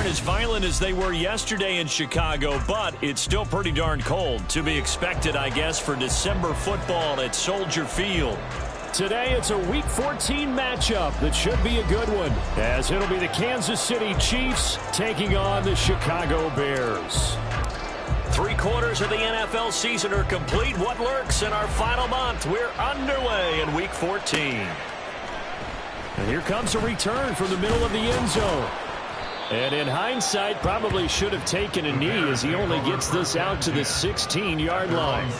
as violent as they were yesterday in Chicago, but it's still pretty darn cold. To be expected, I guess, for December football at Soldier Field. Today, it's a Week 14 matchup that should be a good one, as it'll be the Kansas City Chiefs taking on the Chicago Bears. 3/4 of the NFL season are complete. What lurks in our final month? We're underway in Week 14. And here comes a return from the middle of the end zone. And in hindsight, probably should have taken a knee as he only gets this out to the 16-yard line.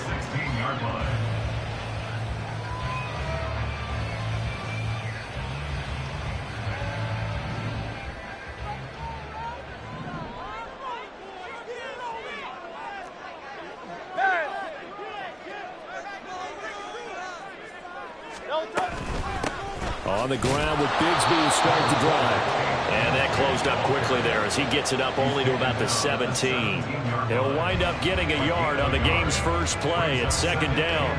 On the ground with Bigsby to start the drive. And that closed up quickly there as he gets it up only to about the 17. He'll wind up getting a yard on the game's first play at second down.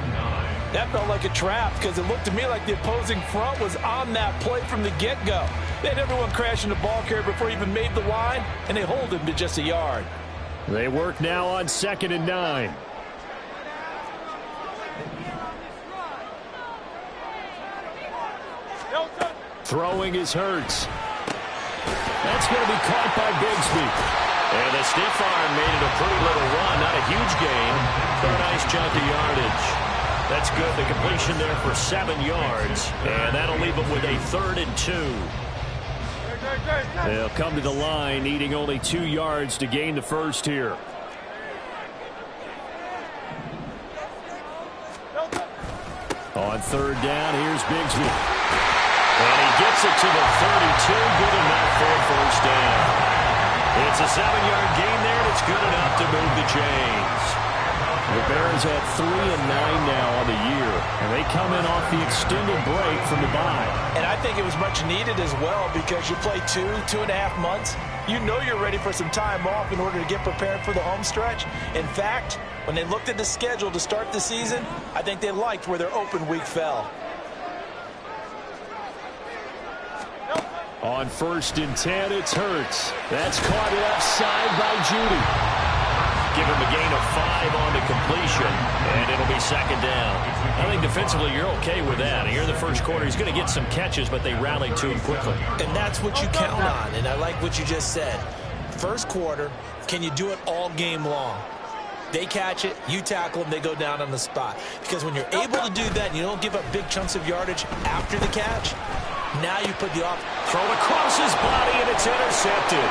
That felt like a trap because it looked to me like the opposing front was on that play from the get-go. They had everyone crashing the ball carrier before he even made the line, and they hold him to just a yard. They work now on 2nd and 9. Throwing is Hurts. That's going to be caught by Bigsby. And the State Farm made it a pretty little run. Not a huge gain, but a nice chunk of yardage. That's good. The completion there for 7 yards. And that'll leave them with a 3rd and 2. They'll come to the line, needing only 2 yards to gain the first here. On 3rd down, here's Bigsby. And he gets it to the 32. Good enough for a first down. It's a 7-yard gain there, and it's good enough to move the chains. The Bears at 3-9 now on the year, and they come in off the extended break from the bye. And I think it was much needed as well because you play 2.5 months. You know you're ready for some time off in order to get prepared for the home stretch. In fact, when they looked at the schedule to start the season, I think they liked where their open week fell. On 1st and 10, it's Hurts. That's caught left side by Judy. Give him a gain of 5 on the completion, and it'll be 2nd down. I think defensively you're okay with that. Here in the first quarter, he's going to get some catches, but they rallied to him quickly. And that's what you count on, and I like what you just said. First quarter, can you do it all game long? They catch it, you tackle them, they go down on the spot. Because when you're able to do that and you don't give up big chunks of yardage after the catch, now you put the off. Throw across his body, and it's intercepted.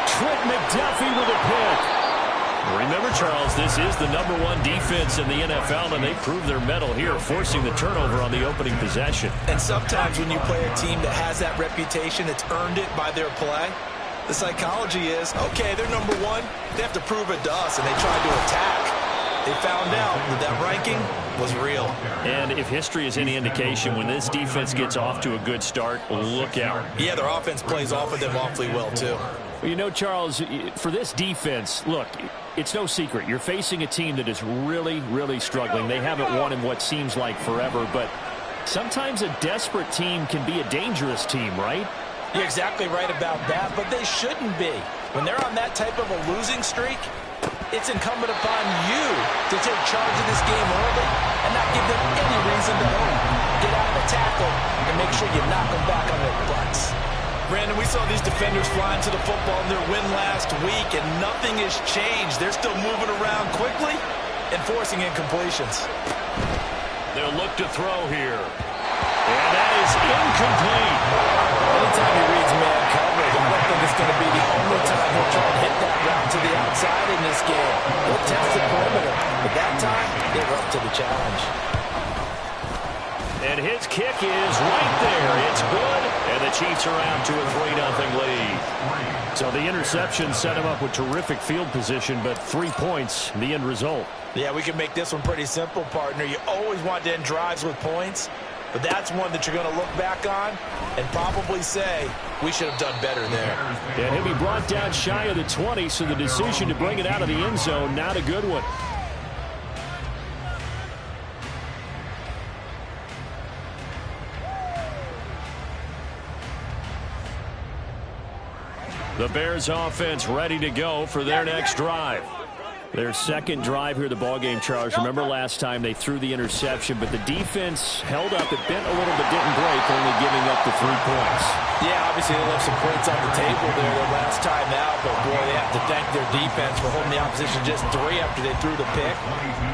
Trent McDuffie with a pick. Remember, Charles, this is the #1 defense in the NFL, and they prove their mettle here, forcing the turnover on the opening possession. And sometimes when you play a team that has that reputation, it's earned it by their play. The psychology is, okay, they're #1. They have to prove it to us, and they tried to attack. They found out that ranking was real. And if history is any indication, when this defense gets off to a good start, look out. Yeah, their offense plays off of them awfully well, too. Well, you know, Charles, for this defense, look, it's no secret. You're facing a team that is really, really struggling. They haven't won in what seems like forever, but sometimes a desperate team can be a dangerous team, right? You're exactly right about that, but they shouldn't be. When they're on that type of a losing streak, it's incumbent upon you to take charge of this game early and not give them any reason to hope. Get out of the tackle and make sure you knock them back on their butts. Brandon, we saw these defenders flying to the football in their win last week, and nothing has changed. They're still moving around quickly and forcing incompletions. They'll look to throw here. And that is incomplete. Anytime he reads man coverage, I don't think it's going to be the only time he'll try to hit that route to the outside in this game. He'll test the perimeter, but that time, they're up to the challenge. And his kick is right there. It's good, and the Chiefs are out to a 3-0 lead. So the interception set him up with terrific field position, but 3 points, the end result. Yeah, we can make this one pretty simple, partner. You always want to end drives with points, but that's one that you're going to look back on and probably say, we should have done better there. And he'll be brought down shy of the 20, so the decision to bring it out of the end zone, not a good one. The The Bears offense ready to go for their next drive. Their second drive here, the ballgame, Charles. Remember last time they threw the interception, but the defense held up. It bent a little but didn't break, only giving up the 3 points. Yeah, obviously they left some points on the table there their last time out, but boy, they have to thank their defense for holding the opposition just 3 after they threw the pick.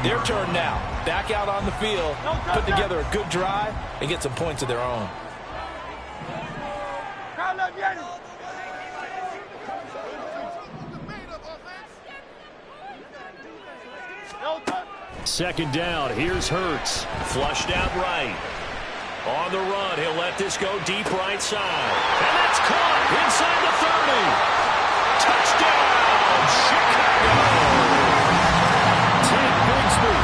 Their turn now. Back out on the field, put together a good drive, and get some points of their own. Second down. Here's Hurts. Flushed out right. On the run. He'll let this go deep right side. And that's caught inside the 30. Touchdown, Chicago. Tank Bigsby,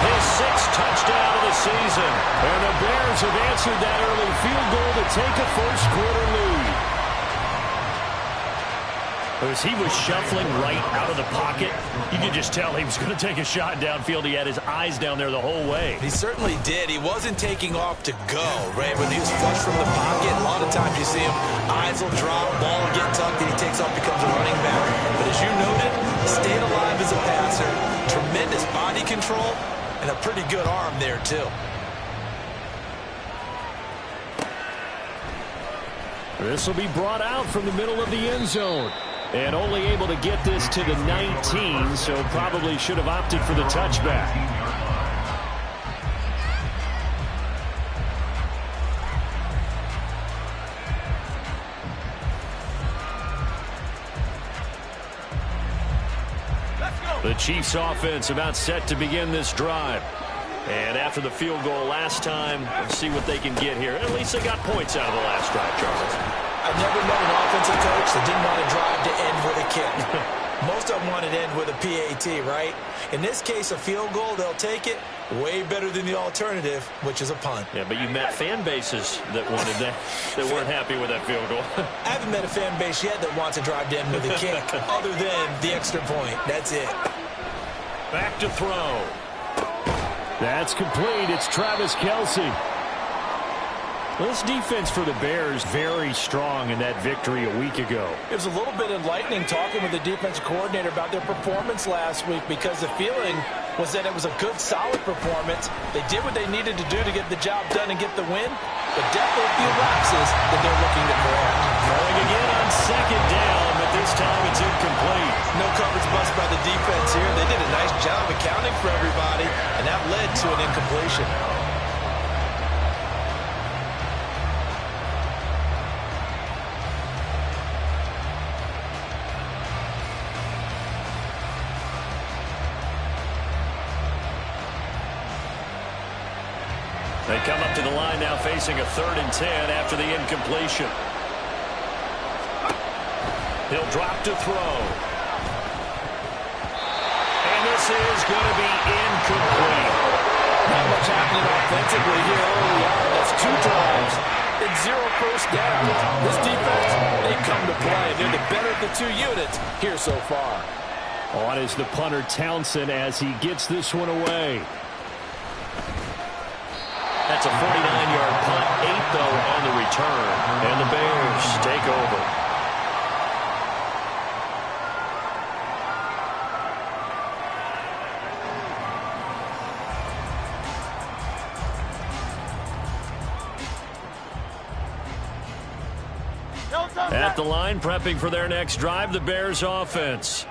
his 6th touchdown of the season. And the Bears have answered that early field goal to take a first-quarter lead. As he was shuffling right out of the pocket, you could just tell he was going to take a shot downfield. He had his eyes down there the whole way. He certainly did. He wasn't taking off to go, right? When he was flush from the pocket, a lot of times you see him, eyes will drop, ball will get tucked, and he takes off, becomes a running back. But as you noted, stayed alive as a passer, tremendous body control, and a pretty good arm there, too. This will be brought out from the middle of the end zone. And only able to get this to the 19, so probably should have opted for the touchback. The Chiefs offense about set to begin this drive. And after the field goal last time, let's see what they can get here. At least they got points out of the last drive, Charles. I've never met an offensive coach that didn't want to drive to end with a kick. Most of them want to end with a PAT, right? In this case, a field goal, they'll take it. Way better than the alternative, which is a punt. Yeah, but you met fan bases that wanted that weren't happy with that field goal. I haven't met a fan base yet that wants to drive to end with a kick, other than the extra point. That's it. Back to throw. That's complete. It's Travis Kelce. Well, this defense for the Bears very strong in that victory a week ago. It was a little bit enlightening talking with the defensive coordinator about their performance last week because the feeling was that it was a good, solid performance. They did what they needed to do to get the job done and get the win, but definitely a few lapses that they're looking to correct. Throwing again on second down, but this time it's incomplete. No coverage bust by the defense here. They did a nice job accounting for everybody, and that led to an incompletion. They come up to the line now facing a 3rd and 10 after the incompletion. He'll drop to throw. And this is going to be incomplete. Not much happening offensively here early on. That's 2 drives and 0 first down. This defense, they come to play. They're the better of the 2 units here so far. On is the punter Townsend as he gets this one away. That's a 49-yard punt, 8 though on the return. And the Bears take over. At the line, prepping for their next drive, the Bears offense.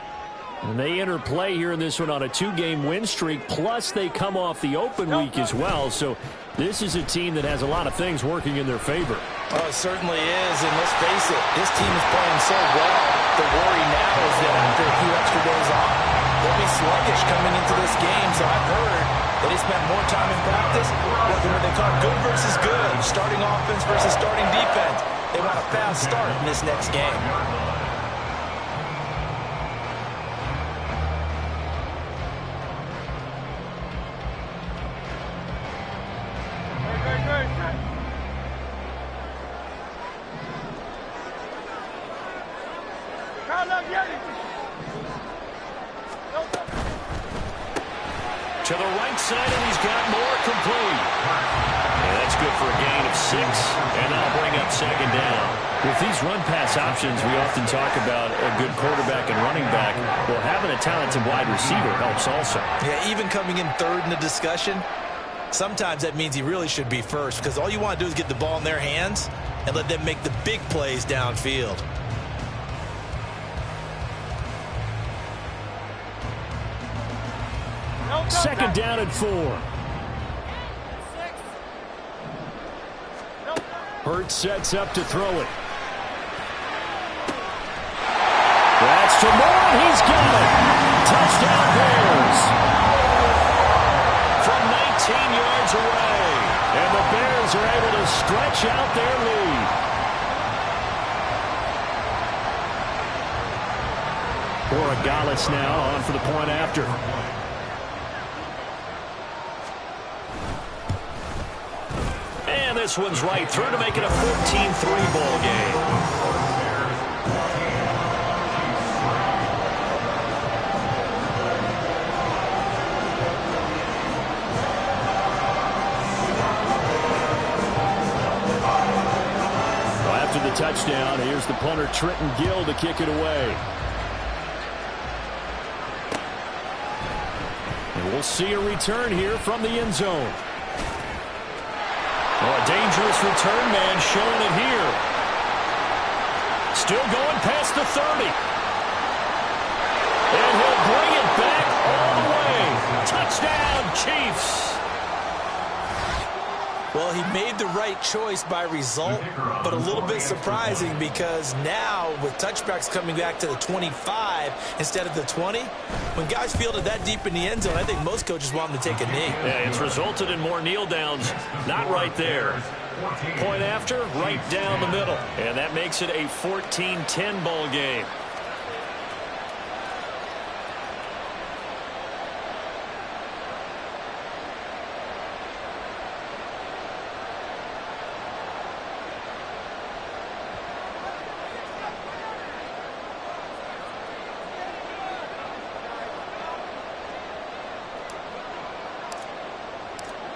And they enter play here in this one on a 2-game win streak, plus they come off the open week as well. So this is a team that has a lot of things working in their favor. Oh, it certainly is, and let's face it, this team is playing so well. The worry now is that after a few extra days off, they'll be sluggish coming into this game. So I've heard that they spent more time in practice, what they call good versus good, starting offense versus starting defense. They want a fast start in this next game. To the right side, and he's got more complete. And that's good for a gain of 6, and that'll bring up second down. With these run-pass options, we often talk about a good quarterback and running back. Well, having a talented wide receiver helps also. Yeah, even coming in third in the discussion, sometimes that means he really should be first, because all you want to do is get the ball in their hands and let them make the big plays downfield. Second down and 4. Hurts sets up to throw it. That's to Moore. He's got it. Touchdown Bears. From 19 yards away. And the Bears are able to stretch out their lead. Borregales now on for the point after. And this one's right through to make it a 14-3 ball game. The touchdown. Here's the punter, Trenton Gill, to kick it away. And we'll see a return here from the end zone. Oh, a dangerous return man showing it here. Still going past the 30. And he'll bring it back all the way. Touchdown, Chiefs. Well, he made the right choice by result, but a little bit surprising because now with touchbacks coming back to the 25 instead of the 20, when guys field it that deep in the end zone, I think most coaches want them to take a knee. Yeah, it's resulted in more kneel downs. Not right there. Point after, right down the middle. And that makes it a 14-10 ball game.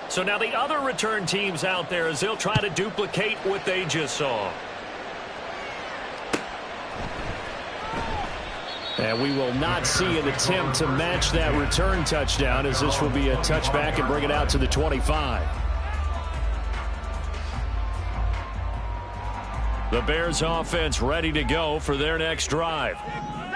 So now the other return teams out there as they'll try to duplicate what they just saw. And we will not see an attempt to match that return touchdown as this will be a touchback and bring it out to the 25. The Bears offense ready to go for their next drive.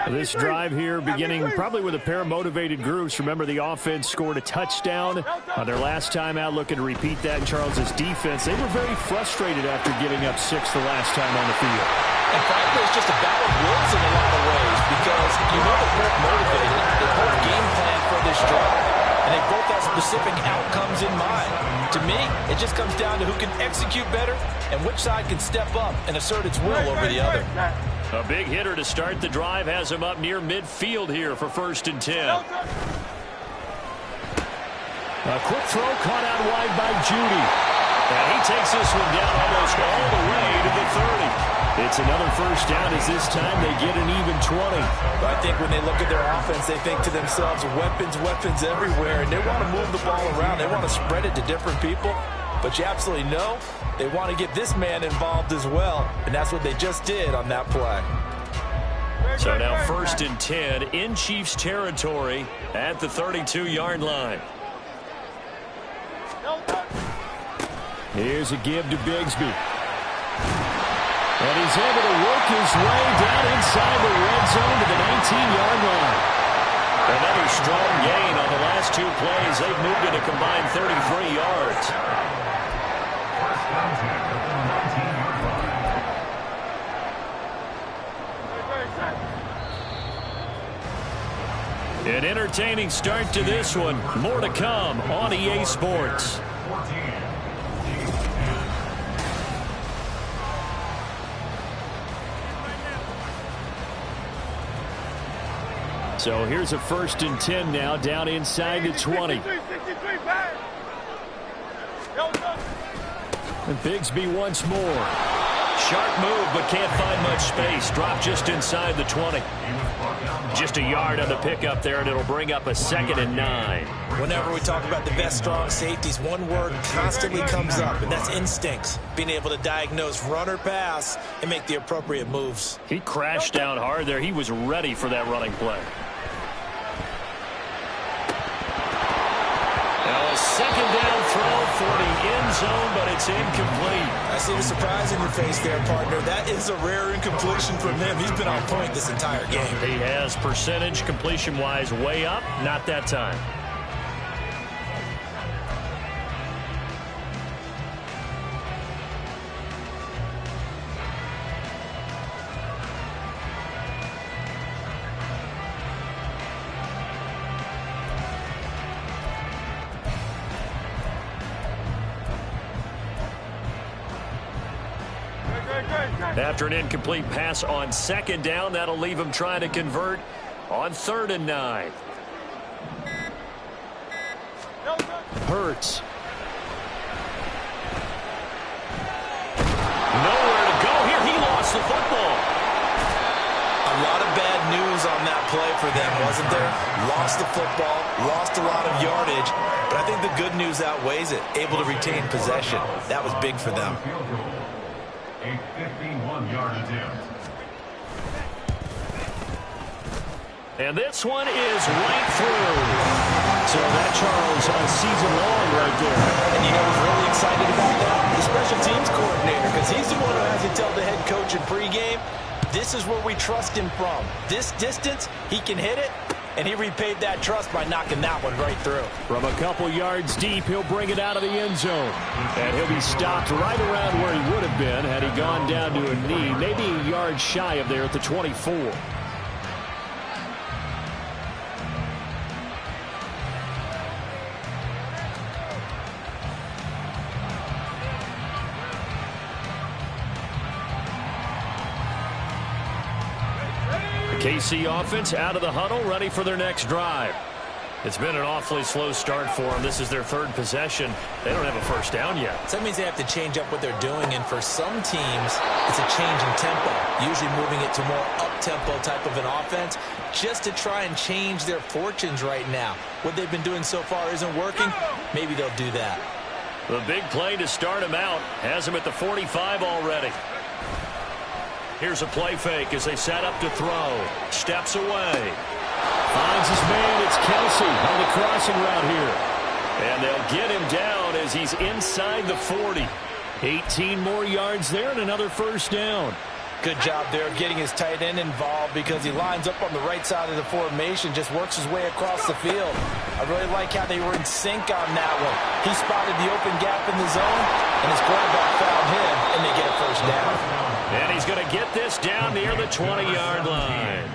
This drive here beginning probably with a pair of motivated groups. Remember, the offense scored a touchdown on their last time out. Looking to repeat that in Charles's defense. They were very frustrated after giving up 6 the last time on the field. And frankly, it's just a battle of wills in a lot of ways because you know they're both motivated. They both game plan for this drive. And they both have specific outcomes in mind. To me, it just comes down to who can execute better and which side can step up and assert its will over the other. A big hitter to start the drive has him up near midfield here for 1st and 10. A quick throw caught out wide by Judy. And he takes this one down almost all the way to the 30. It's another 1st down as this time they get an even 20. But I think when they look at their offense, they think to themselves, weapons, weapons everywhere. And they want to move the ball around. They want to spread it to different people. But you absolutely know they want to get this man involved as well. And that's what they just did on that play. So now 1st and 10 in Chiefs territory at the 32-yard line. Here's a give to Bigsby. And he's able to work his way down inside the red zone to the 19-yard line. Another strong gain on the last 2 plays. They've moved it a combined 33 yards. An entertaining start to this one. More to come on EA Sports. So here's a 1st and 10 now down inside the 20. And Bigsby once more. sharp move, but can't find much space. Dropped just inside the 20. Just a yard on the pickup there, and it'll bring up a 2nd and 9. Whenever we talk about the best strong safeties, one word constantly comes up, and that's instincts. Being able to diagnose run or pass and make the appropriate moves. He crashed down hard there. He was ready for that running play. Now a 2nd down throw for the end zone, but it's incomplete. I see the surprise in your face there, partner. That is a rare incompletion from him. He's been on point this entire game. He has percentage completion-wise way up. Not that time. After an incomplete pass on 2nd down, that'll leave him trying to convert on 3rd and 9. Hurts. Nowhere to go here. He lost the football. A lot of bad news on that play for them, wasn't there? Lost the football, lost a lot of yardage, but I think the good news outweighs it. Able to retain possession. That was big for them. A 51-yard attempt. And this one is right through. So that, Charles, a season long right there. And you know who's really excited about that? The special teams coordinator, because he's the one who has to tell the head coach in pregame, this is where we trust him from. This distance, he can hit it, and he repaid that trust by knocking that one right through. From a couple yards deep, he'll bring it out of the end zone. And he'll be stopped right around where he would have been had he gone down to a knee, maybe a yard shy of there at the 24. KC offense out of the huddle, ready for their next drive. It's been an awfully slow start for them. This is their 3rd possession. They don't have a first down yet. So that means they have to change up what they're doing, and for some teams, it's a change in tempo, usually moving it to more up-tempo type of an offense, just to try and change their fortunes right now. What they've been doing so far isn't working. Maybe they'll do that. The big play to start him out has him at the 45 already. Here's a play fake as they set up to throw. Steps away. Finds his man. It's Kelsey on the crossing route here. And they'll get him down as he's inside the 40. 18 more yards there and another first down. Good job there getting his tight end involved because he lines up on the right side of the formation, just works his way across the field. I really like how they were in sync on that one. He spotted the open gap in the zone, and his quarterback found him, and they get a first down. And he's going to get this down near the 20-yard line.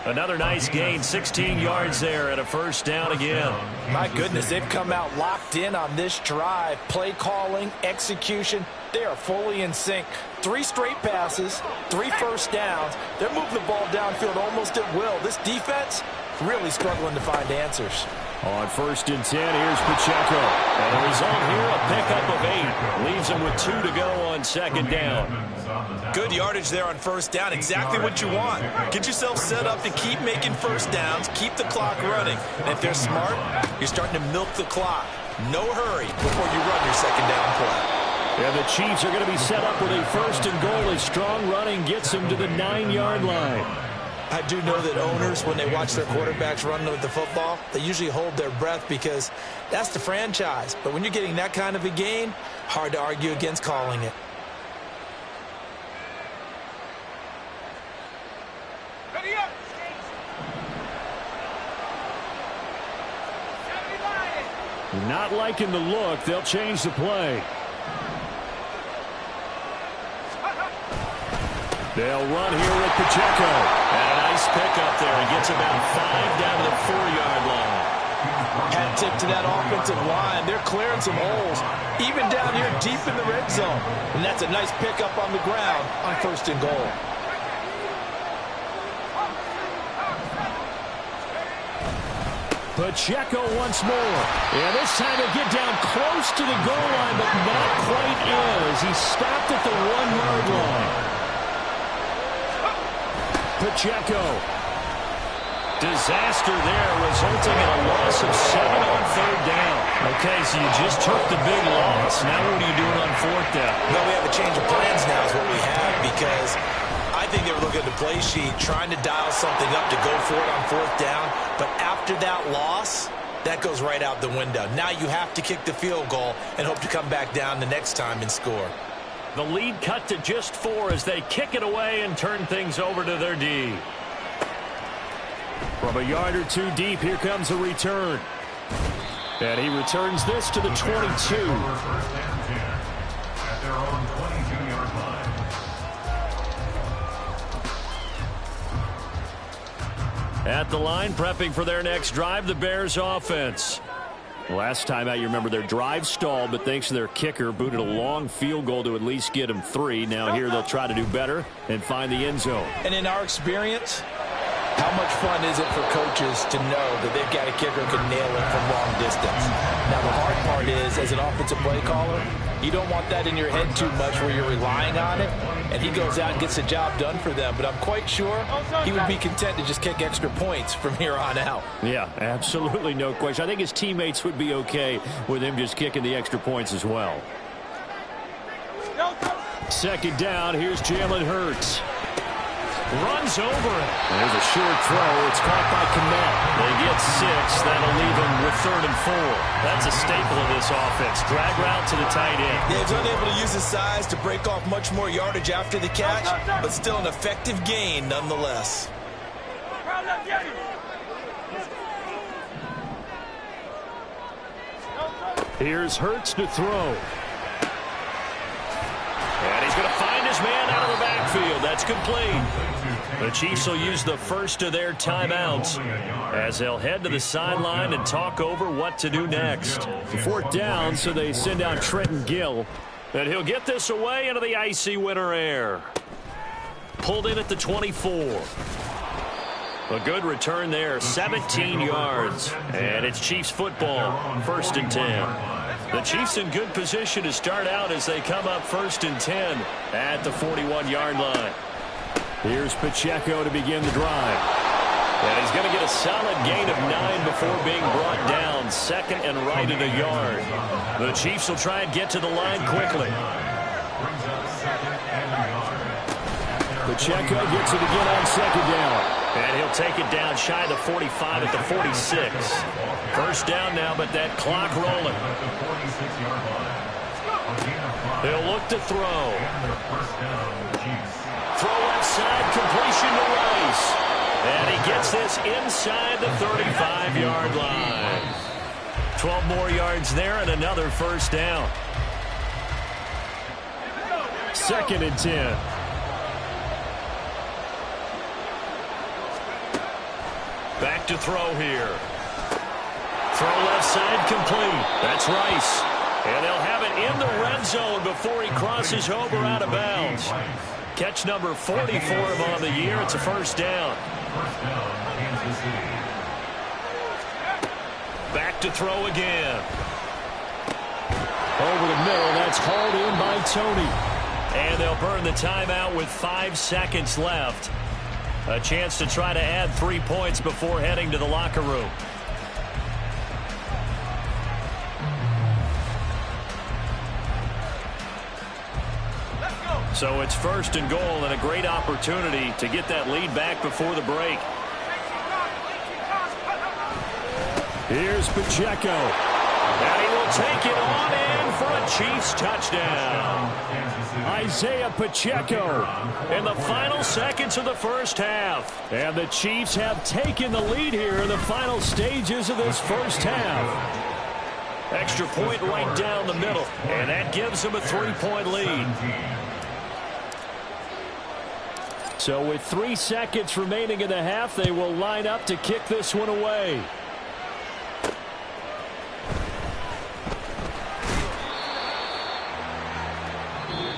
Another nice gain, 16 yards there and a first down again. My goodness, they've come out locked in on this drive. Play calling, execution, they are fully in sync. 3 straight passes, 3 first downs. They're moving the ball downfield almost at will. This defense really struggling to find answers. On 1st and 10, here's Pacheco. And the result here, a pickup of 8. Leaves him with 2 to go on 2nd down. Good yardage there on first down. Exactly what you want. Get yourself set up to keep making first downs, keep the clock running. And if they're smart, you're starting to milk the clock. No hurry before you run your 2nd down play. And the Chiefs are going to be set up with a 1st and goal as strong running gets them to the 9-yard line. I do know that owners, when they watch their quarterbacks run with the football, they usually hold their breath because that's the franchise. But when you're getting that kind of a gain, hard to argue against calling it. Not liking the look. They'll change the play. They'll run here with Pacheco. And a nice pickup there. He gets about 5 down to the 4-yard line. Hat tip to that offensive line. They're clearing some holes, even down here deep in the red zone. And that's a nice pickup on the ground on 1st and goal. Pacheco once more. And this time he'll get down close to the goal line, but not quite is. He stopped at the 1-yard line. Pacheco. Disaster there, resulting in a loss of 7 on 3rd down. Okay, so you just took the big loss. Now what are you doing on 4th down? Well, we have a change of plans now is what we have, because I think they were looking at the play sheet, trying to dial something up to go for it on 4th down. But after that loss, that goes right out the window. Now you have to kick the field goal and hope to come back down the next time and score. The lead cut to just 4 as they kick it away and turn things over to their D. From a yard or two deep, here comes a return. And he returns this to the 22. At their own 22-yard line. At the line, prepping for their next drive, the Bears offense. Last time out, you remember their drive stalled, but thanks to their kicker, booted a long field goal to at least get them 3. Now here they'll try to do better and find the end zone. And in our experience, how much fun is it for coaches to know that they've got a kicker who can nail it from long distance? Now, the hard part is, as an offensive play caller, you don't want that in your head too much where you're relying on it, and he goes out and gets the job done for them. But I'm quite sure he would be content to just kick extra points from here on out. Yeah, absolutely no question. I think his teammates would be okay with him just kicking the extra points as well. 2nd down, here's Jalen Hurts. Runs over it. There's a short throw. It's caught by Kmet. They get 6. That'll leave him with 3rd and 4. That's a staple of this offense. Drag route to the tight end. Yeah, he's unable to use his size to break off much more yardage after the catch, but still an effective gain nonetheless. Here's Hurts to throw. And he's going to find his man out of the backfield. That's complete. The Chiefs will use the first of their timeouts as they'll head to the sideline and talk over what to do next. 4th down, so they send out Trenton Gill. And he'll get this away into the icy winter air. Pulled in at the 24. A good return there, 17 yards. And it's Chiefs football, 1st and 10. The Chiefs in good position to start out as they come up 1st and 10 at the 41-yard line. Here's Pacheco to begin the drive. And he's going to get a solid gain of 9 before being brought down. 2nd and right at a yard. The Chiefs will try and get to the line quickly. Pacheco gets it again on 2nd down. And he'll take it down shy of the 45 at the 46. 1st down now, but that clock rolling. He'll look to throw. Throw left side, completion to Rice. And he gets this inside the 35-yard line. 12 more yards there and another 1st down. 2nd and 10. Back to throw here. Throw left side complete. That's Rice. And they'll have it in the red zone before he crosses over out of bounds. Catch number 44 of him on the year. It's a 1st down. Back to throw again. Over the middle. That's hauled in by Tony. And they'll burn the timeout with 5 seconds left. A chance to try to add 3 points before heading to the locker room. So it's 1st and goal and a great opportunity to get that lead back before the break. Here's Pacheco. And he will take it on in for a Chiefs touchdown. Isaiah Pacheco in the final seconds of the 1st half. And the Chiefs have taken the lead here in the final stages of this 1st half. Extra point right down the middle. And that gives them a 3-point lead. So with 3 seconds remaining in the half, they will line up to kick this one away.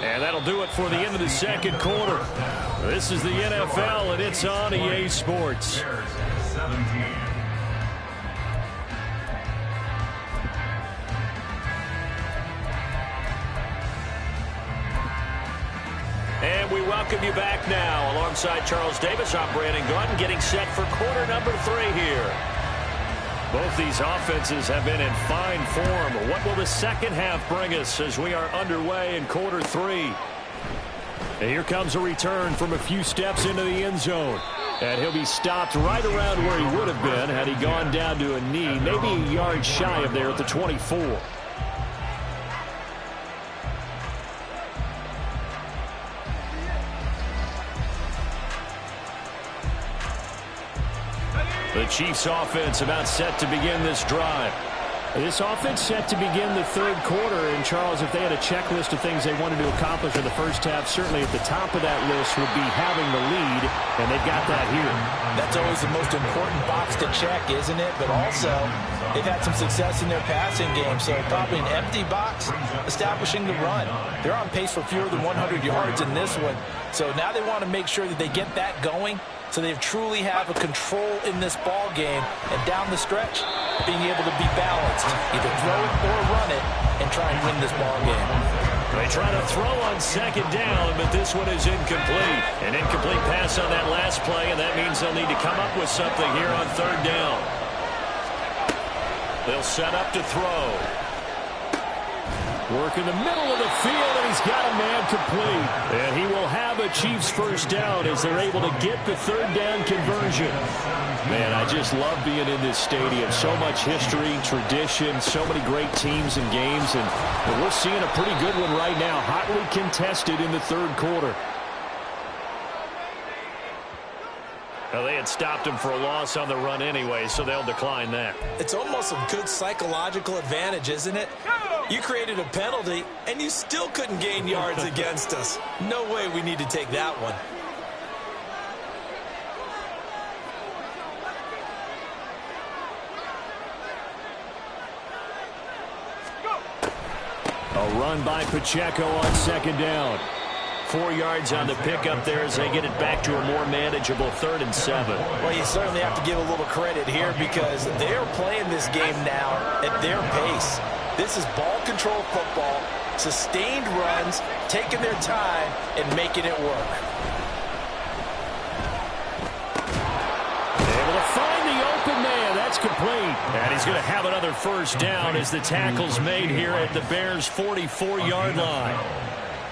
And that'll do it for the end of the 2nd quarter. This is the NFL, and it's on EA Sports. welcome you back now. Alongside Charles Davis, I'm Brandon Gaudin, getting set for quarter number 3 here. Both these offenses have been in fine form. What will the second half bring us as we are underway in quarter 3? And here comes a return from a few steps into the end zone. And he'll be stopped right around where he would have been had he gone down to a knee, maybe a yard shy of there at the 24. The Chiefs offense about set to begin this drive. This offense set to begin the third quarter. And, Charles, if they had a checklist of things they wanted to accomplish in the first half, certainly at the top of that list would be having the lead, and they've got that here. That's always the most important box to check, isn't it? But also, they've had some success in their passing game, so probably an empty box establishing the run. They're on pace for fewer than 100 yards in this one, so now they want to make sure that they get that going so they truly have a control in this ball game, and down the stretch, being able to be balanced, either throw it or run it, and try and win this ball game. They try to throw on second down, but this one is incomplete. An incomplete pass on that last play, and that means they'll need to come up with something here on third down. They'll set up to throw. Work in the middle of the field, and he's got a man complete. And he will have a Chiefs first down as they're able to get the third down conversion. Man, I just love being in this stadium. So much history, tradition, so many great teams and games. And we're seeing a pretty good one right now, hotly contested in the third quarter. Well, they had stopped him for a loss on the run anyway, so they'll decline that. It's almost a good psychological advantage, isn't it? You created a penalty, and you still couldn't gain yards against us. No way we need to take that one. A run by Pacheco on second down. 4 yards on the pickup there as they get it back to a more manageable 3rd and 7. Well, you certainly have to give a little credit here because they're playing this game now at their pace. This is ball control football, sustained runs, taking their time and making it work. Able to find the open man. That's complete. And he's going to have another first down as the tackle's made here at the Bears' 44-yard line.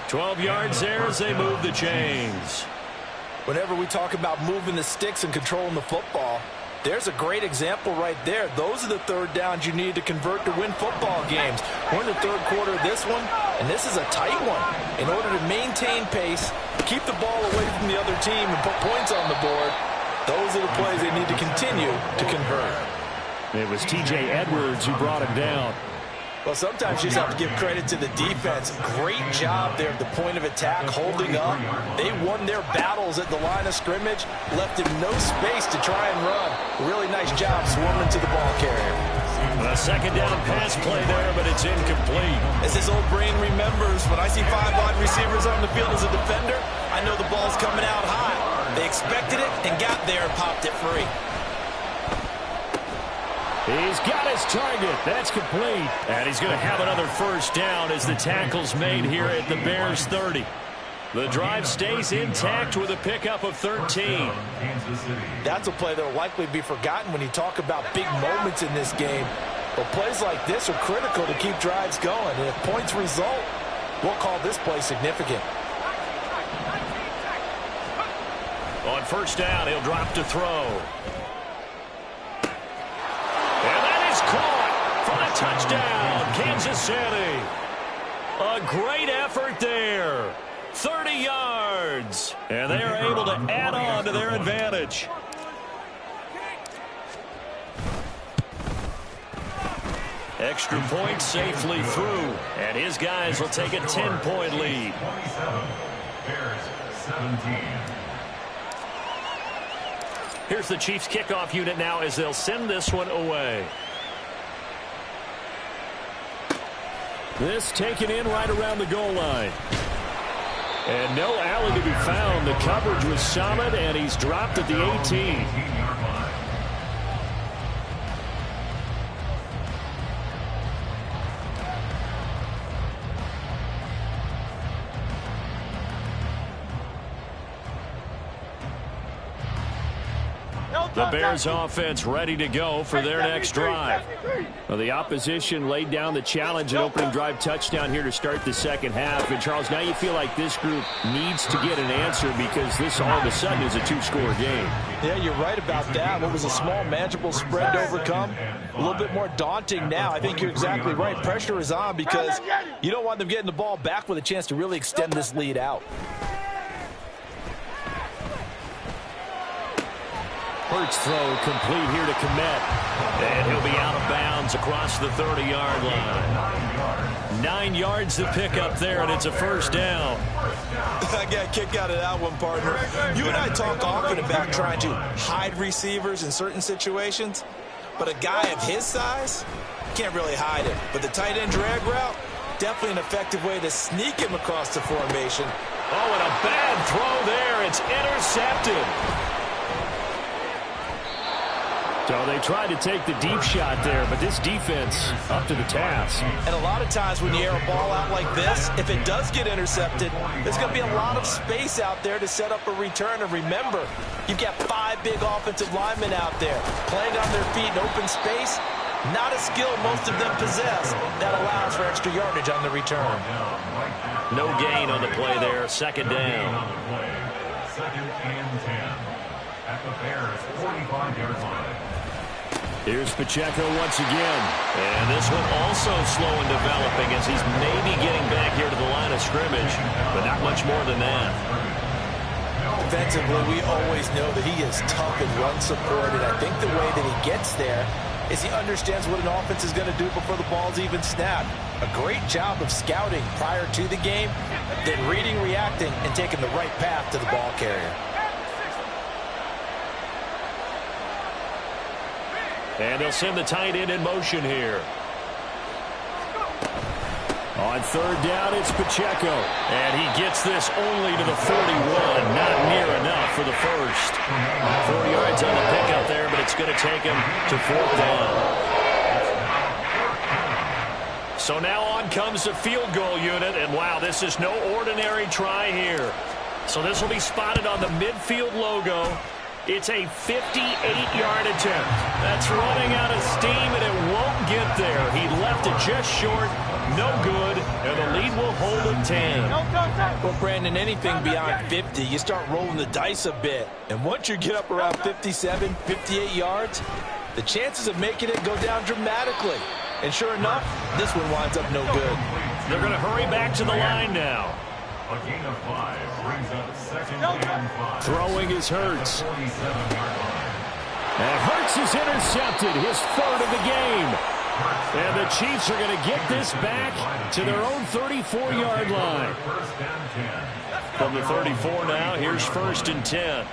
12 yards there as they move the chains. Whenever we talk about moving the sticks and controlling the football, there's a great example right there. Those are the third downs you need to convert to win football games. We're in the third quarter of this one, and this is a tight one. In order to maintain pace, keep the ball away from the other team, and put points on the board, those are the plays they need to continue to convert. It was T.J. Edwards who brought him down. Well, sometimes you just have to give credit to the defense. Great job there at the point of attack, holding up. They won their battles at the line of scrimmage, left him no space to try and run. Really nice job swarming to the ball carrier. A second down pass play there, but it's incomplete. As his old brain remembers, when I see 5 wide receivers on the field as a defender, I know the ball's coming out high. They expected it and got there and popped it free. He's got his target. That's complete. And he's going to have another first down as the tackle's made here at the Bears' 30. The drive stays intact with a pickup of 13. That's a play that will likely be forgotten when you talk about big moments in this game. But plays like this are critical to keep drives going. And if points result, we'll call this play significant. On first down, he'll drop to throw. Caught for the touchdown, Kansas City. A great effort there. 30 yards. And they are able to add on to their advantage. Extra point safely through. And his guys will take a 10-point lead. 27, Bears 17. Here's the Chiefs kickoff unit now as they'll send this one away. This taken in right around the goal line. And no alley to be found. The coverage was solid, and he's dropped at the 18. Bears offense ready to go for their next drive. Well, the opposition laid down the challenge, an opening drive touchdown here to start the second half. And, Charles, now you feel like this group needs to get an answer because this all of a sudden is a two-score game. Yeah, you're right about that. What was a small, manageable spread to overcome, a little bit more daunting now. I think you're exactly right. Pressure is on because you don't want them getting the ball back with a chance to really extend this lead out. Hurts throw complete here to Kmet. And he'll be out of bounds across the 30-yard line. 9 yards to pick up there, and it's a first down. I got a kick out of that one, partner. You and I talk often about trying to hide receivers in certain situations, but a guy of his size can't really hide it. But the tight end drag route, definitely an effective way to sneak him across the formation. Oh, and a bad throw there. It's intercepted. So they tried to take the deep shot there, but this defense up to the task. And a lot of times when you air a ball out like this, if it does get intercepted, there's going to be a lot of space out there to set up a return. And remember, you've got 5 big offensive linemen out there playing on their feet in open space. Not a skill most of them possess that allows for extra yardage on the return. No gain on the play there. Second down. Second and 10 at the Bears' 45-yard line. Here's Pacheco once again. And this one also slow in developing as he's maybe getting back here to the line of scrimmage, but not much more than that. Defensively, we always know that he is tough and run support, and I think the way that he gets there is he understands what an offense is going to do before the ball's even snapped. A great job of scouting prior to the game, then reading, reacting, and taking the right path to the ball carrier. And they'll send the tight end in motion here. On third down, it's Pacheco. And he gets this only to the 41. Not near enough for the first. 4 yards on the pickup there, but it's going to take him to fourth down. So now on comes the field goal unit. And, wow, this is no ordinary try here. So this will be spotted on the midfield logo. It's a 58-yard attempt. That's running out of steam, and it won't get there. He left it just short. No good, and the lead will hold at 10. Well, Brandon, anything beyond 50, you start rolling the dice a bit. And once you get up around 57, 58 yards, the chances of making it go down dramatically. And sure enough, this one winds up no good. They're going to hurry back to the line now. A gain of 5 brings up second and 5. Throwing is Hurts. 47-yard line. And Hurts is intercepted, his third of the game. And the Chiefs are going to get this back to their own 34-yard line. First and 10. From the 34 now, here's first and 10.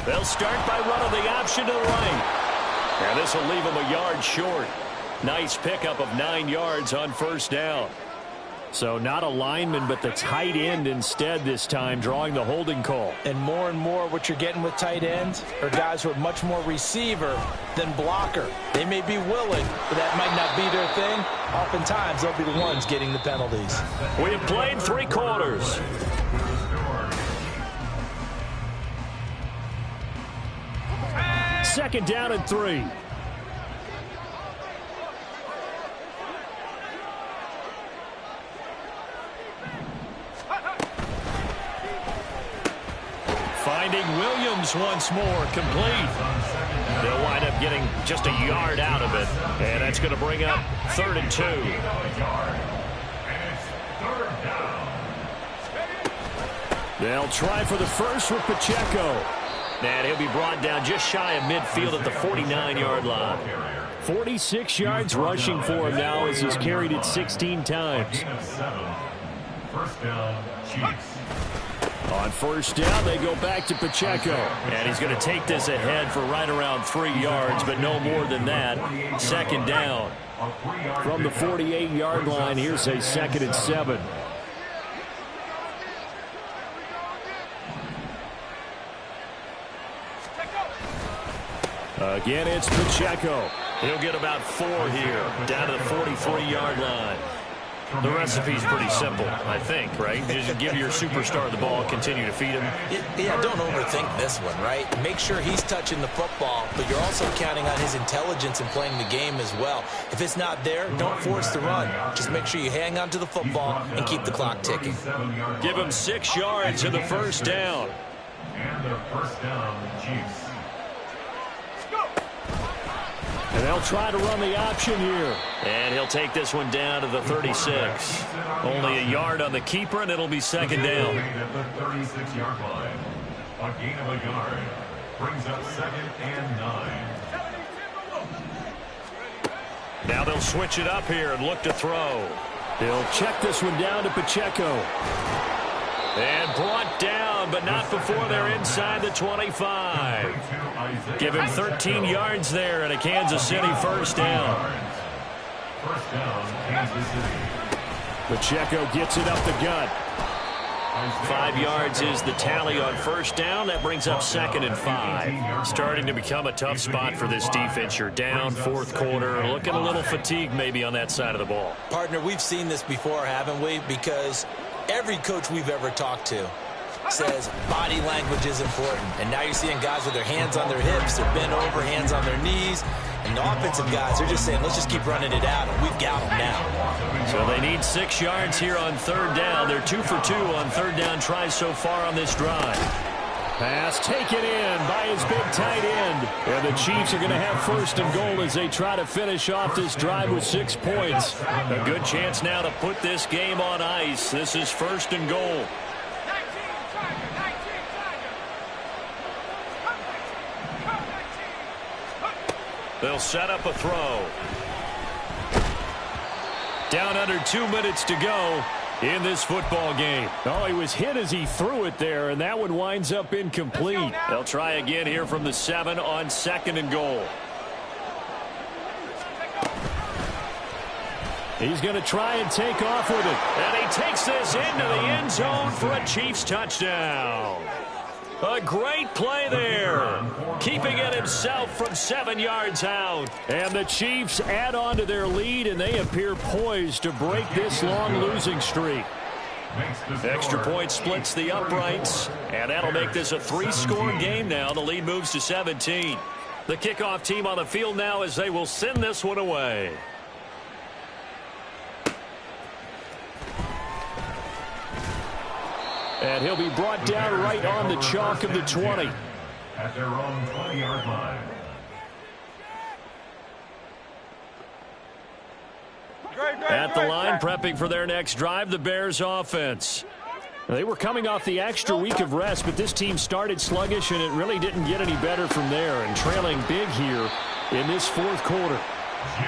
They'll start by running the option to the right. And this will leave them a yard short. Nice pickup of 9 yards on first down. So not a lineman, but the tight end instead this time, drawing the holding call. And more what you're getting with tight ends are guys who are much more receiver than blocker. They may be willing, but that might not be their thing. Oftentimes, they'll be the ones getting the penalties. We have played 3 quarters. Second down and 3. Finding Williams once more, complete. They'll wind up getting just a yard out of it, and that's going to bring up 3rd and 2. They'll try for the first with Pacheco. And he'll be brought down just shy of midfield at the 49-yard line. 46 yards rushing for him now as he's carried it 16 times. First down, Chiefs. On first down, they go back to Pacheco. And he's going to take this ahead for right around 3 yards, but no more than that. Second down. From the 48-yard line, here's a 2nd and 7. Again, it's Pacheco. He'll get about 4 here, down to the 43-yard line. The recipe's pretty simple, I think, right? Just give your superstar the ball, continue to feed him. Yeah, don't overthink this one, right? Make sure he's touching the football, but you're also counting on his intelligence in playing the game as well. If it's not there, don't force the run. Just make sure you hang on to the football and keep the clock ticking. Give him 6 yards to the first down. And the first down, Chiefs. And they'll try to run the option here. And he'll take this one down to the 36. Only a yard on the keeper, and it'll be second down. At the 36-yard line. A gain of a yard. Brings up 2nd and 9. Now they'll switch it up here and look to throw. They'll check this one down to Pacheco. And brought down, but not before they're inside the 25. Give him 13 yards there and a Kansas City first down. First down, Kansas City. Pacheco gets it up the gut. 5 yards is the tally on first down. That brings up 2nd and 5. Starting to become a tough spot for this defense. You're down, 4th quarter. Looking a little fatigued maybe on that side of the ball. Partner, we've seen this before, haven't we? Because every coach we've ever talked to says body language is important. And now you're seeing guys with their hands on their hips, they're bent over, hands on their knees. And the offensive guys, they're just saying, let's just keep running it out, and we've got them now. So they need 6 yards here on third down. They're 2 for 2 on third down tries so far on this drive. Pass taken in by his big tight end. And the Chiefs are going to have first and goal as they try to finish off this drive with 6 points. A good chance now to put this game on ice. This is first and goal. They'll set up a throw. Down under 2 minutes to go in this football game. Oh, he was hit as he threw it there, and that one winds up incomplete. They'll try again here from the 7 on 2nd and goal. He's going to try and take off with it. And he takes this into the end zone for a Chiefs touchdown. A great play there. Keeping it himself from 7 yards out. And the Chiefs add on to their lead, and they appear poised to break this long losing streak. Extra point splits the uprights, and that'll make this a 3-score game now. The lead moves to 17. The kickoff team on the field now as they will send this one away. And he'll be brought down right on the chalk of the 20. At their own 20-yard line. At the line, prepping for their next drive, the Bears offense. They were coming off the extra week of rest, but this team started sluggish, and it really didn't get any better from there. And trailing big here in this 4th quarter.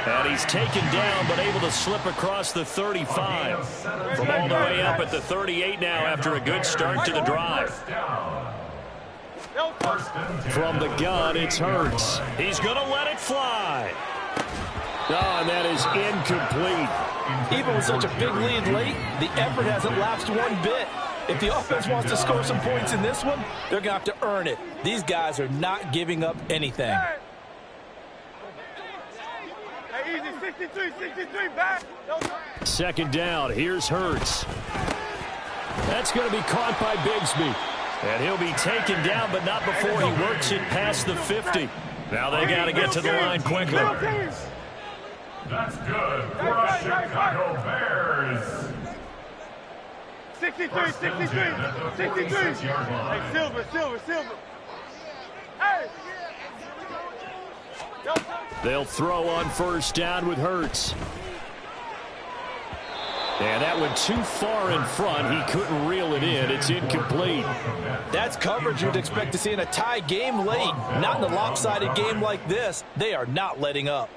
And he's taken down, but able to slip across the 35. From all the way up at the 38 now after a good start to the drive. From the gun, it's Hurts. He's going to let it fly. Oh, and that is incomplete. Even with such a big lead late, the effort hasn't lapsed one bit. If the offense wants to score some points in this one, they're going to have to earn it. These guys are not giving up anything. Easy, 63, back. 2nd down, here's Hurts. That's going to be caught by Bigsby. And he'll be taken down, but not before he works it past the 50. Now they got to get to the line quickly. That's good for the Chicago Bears. 63. Hey, Silver. Hey! They'll throw on first down with Hurts. And that one too far in front. He couldn't reel it in. It's incomplete. That's coverage you'd expect to see in a tie game late. Not in a lopsided game like this. They are not letting up.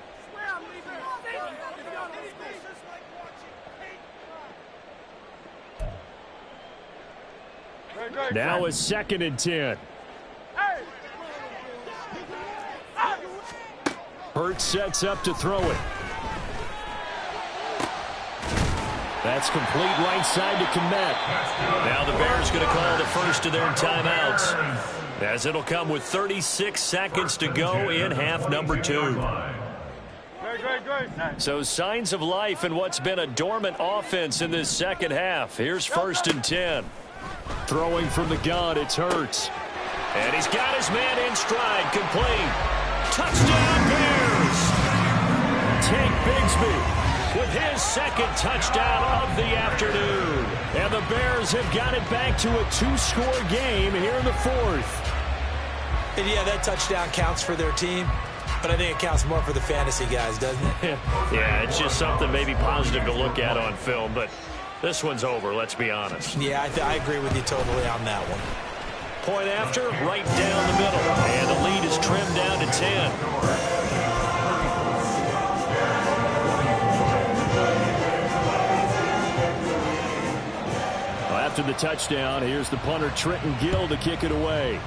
Now a 2nd and 10. Hurts sets up to throw it. That's complete right side to Kmet. Now the Bears going to call the first of their timeouts, as it'll come with 36 seconds to go in half number 2. So signs of life in what's been a dormant offense in this second half. Here's 1st and 10. Throwing from the gun, it's Hurts. And he's got his man in stride, complete. Touchdown Bears! Tank Bigsby With his second touchdown of the afternoon. And the Bears have got it back to a 2-score game here in the 4th. And yeah, that touchdown counts for their team, but I think it counts more for the fantasy guys, doesn't it? Yeah, it's just something maybe positive to look at on film, but this one's over, let's be honest. Yeah, I agree with you totally on that one. Point after, right down the middle. And the lead is trimmed down to 10. After the touchdown, here's the punter Trenton Gill to kick it away.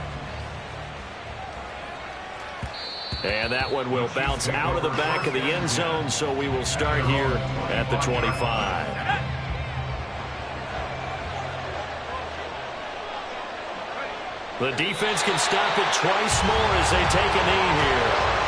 And that one will bounce out of the back of the end zone, so we will start here at the 25. The defense can stop it twice more as they take a knee here.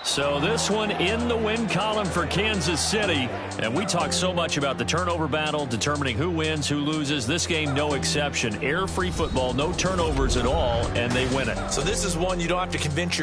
So this one in the win column for Kansas City. And we talk so much about the turnover battle, determining who wins, who loses. This game, no exception. Air-free football, no turnovers at all, and they win it. So this is one you don't have to convince your